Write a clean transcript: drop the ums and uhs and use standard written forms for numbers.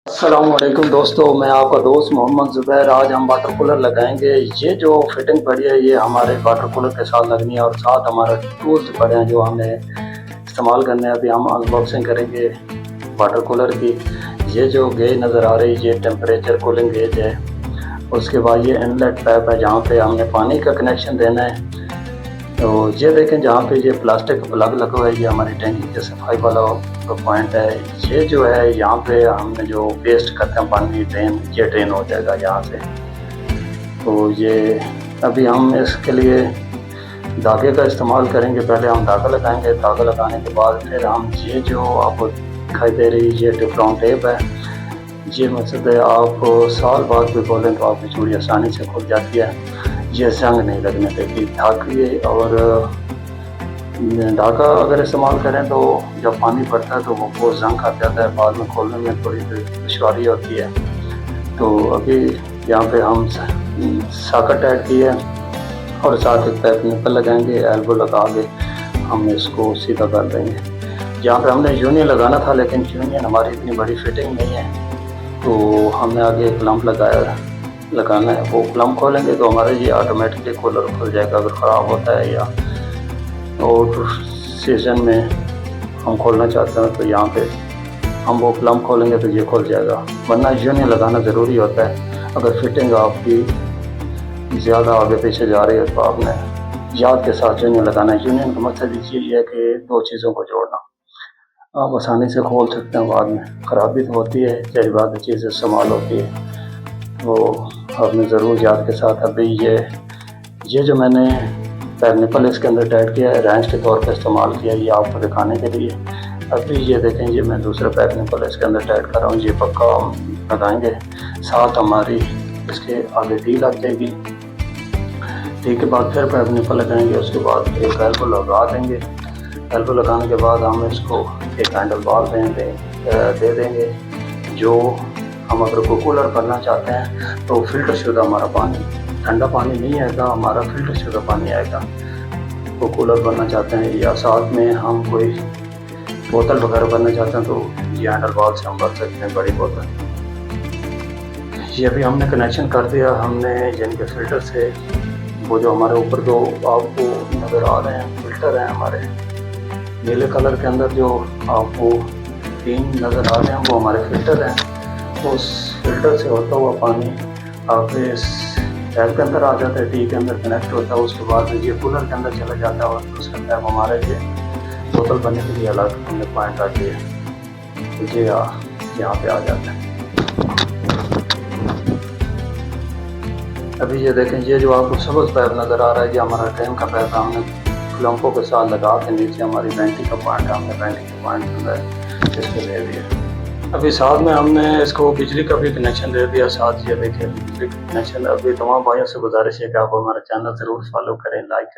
अस्सलामुअलैकुम दोस्तों, मैं आपका दोस्त मोहम्मद ज़ुबैर। आज हम वाटर कूलर लगाएंगे। ये जो फिटिंग पड़ी है ये हमारे वाटर कूलर के साथ लगनी है और साथ हमारा टूल्स पड़े हैं जो हमें इस्तेमाल करने हैं। अभी हम अनबॉक्सिंग करेंगे वाटर कूलर की। ये जो गेज नज़र आ रही है ये टेम्परेचर कूलिंग गेज है। उसके बाद ये इनलेट पाइप है जहाँ पे हमने पानी का कनेक्शन देना है। तो ये देखें जहाँ पे ये प्लास्टिक का प्लग लगा हुआ है ये हमारी टैंकी के सफाई वाला पॉइंट है। ये जो है यहाँ पे हमने जो वेस्ट करते हैं पानी ड्रेन, ये ड्रेन हो जाएगा यहाँ से। तो ये अभी हम इसके लिए धागे का इस्तेमाल करेंगे। पहले हम धागा लगाएंगे, धागा लगाने के बाद फिर हम ये जो आपको दिखाई दे रही ये टिफ्लॉन टेप है। ये मकसद है आप साल बाद भी खोलें तो आपकी चूड़ी आसानी से खुल जाती है। ये जंग नहीं लगने देती धागे। और धागा अगर इस्तेमाल करें तो जब पानी पड़ता है तो वो जंग कर जाता है, बाद में खोलने में थोड़ी दुश्वारी होती है। तो अभी यहाँ पे हम साकर टाइट की है और साथ एक पैप निपल लगाएंगे, एल्बो लगा के हम इसको सीधा कर देंगे। जहाँ पे हमने यूनियन लगाना था लेकिन यूनियन हमारी इतनी बड़ी फिटिंग नहीं है तो हमने आगे एक लंप लगाना है। वो प्लम्ब खोलेंगे तो हमारा ये ऑटोमेटिकली कूलर खुल जाएगा अगर ख़राब होता है या और सीज़न में हम खोलना चाहते हैं तो यहाँ पे हम वो प्लम्ब खोलेंगे तो ये खुल जाएगा। वरना यूनियन लगाना ज़रूरी होता है। अगर फिटिंग आपकी ज़्यादा आगे पीछे जा रही है तो आपने याद के साथ यूनियन लगाना है। यूनियन का मकसद ये है कि दो चीज़ों को जोड़ना। आप आसानी से खोल सकते हैं, बाद में ख़राबी तो होती है, जहरी बात है, चीज़ इस्तेमाल होती है तो आपने ज़रूर याद के साथ। अभी ये जो मैंने पैर निपल इसके अंदर टाइट किया है, रेंच के तौर पर इस्तेमाल किया ये आपको दिखाने के लिए। अभी ये देखें ये मैं दूसरा पैर निपल इसके अंदर टाइट कर रहा हूँ। ये पक्का लगाएंगे, साथ हमारी इसके आगे टी लग जाएगी। टी के बाद फिर पैर निपल लगाएंगे, उसके बाद एक एल्बो लगा देंगे। एल्बो लगाने के बाद हम इसको एक हैंडल बार दे देंगे। जो हम अगर को कूलर करना चाहते हैं तो फिल्टर शुदा हमारा पानी, ठंडा पानी नहीं आएगा, हमारा फिल्टर शुदा पानी आएगा। तो कूलर करना चाहते हैं या साथ में हम कोई बोतल वगैरह भरना चाहते हैं तो ये हैंडल बार से हम भर सकते हैं, बड़ी बोतल। ये भी हमने कनेक्शन कर दिया हमने जिनके फिल्टर से। वो जो हमारे ऊपर जो आपको नज़र आ रहे हैं फिल्टर हैं हमारे नीले कलर के अंदर जो आपको 3 नज़र आ रहे हैं वो हमारे फिल्टर हैं। उस फिल्टर से होता हुआ पानी आपके इस टैप के अंदर आ जाता है, टी के अंदर कनेक्ट होता है। उसके बाद ये कूलर के अंदर चला जाता है और उसका टैप हमारे ये बोतल बनने के लिए अलग हमने पॉइंट रखी है तो ये यहाँ पे आ जाता है। अभी ये देखें ये जो आपको सबज पैप नज़र आ रहा है ये हमारा ट्रेन का पैप है। हमने लंपों के साथ लगा के नीचे हमारी वेंटी का पॉइंट है, हमने वेंटी का पॉइंट अंदर इसको दे दिया। अभी साथ में हमने इसको बिजली का भी कनेक्शन दे दिया। साथ ये देखिए बिजली का कनेक्शन। अभी तमाम भाइयों से गुजारिश है कि आप हमारा चैनल ज़रूर फॉलो करें, लाइक करें।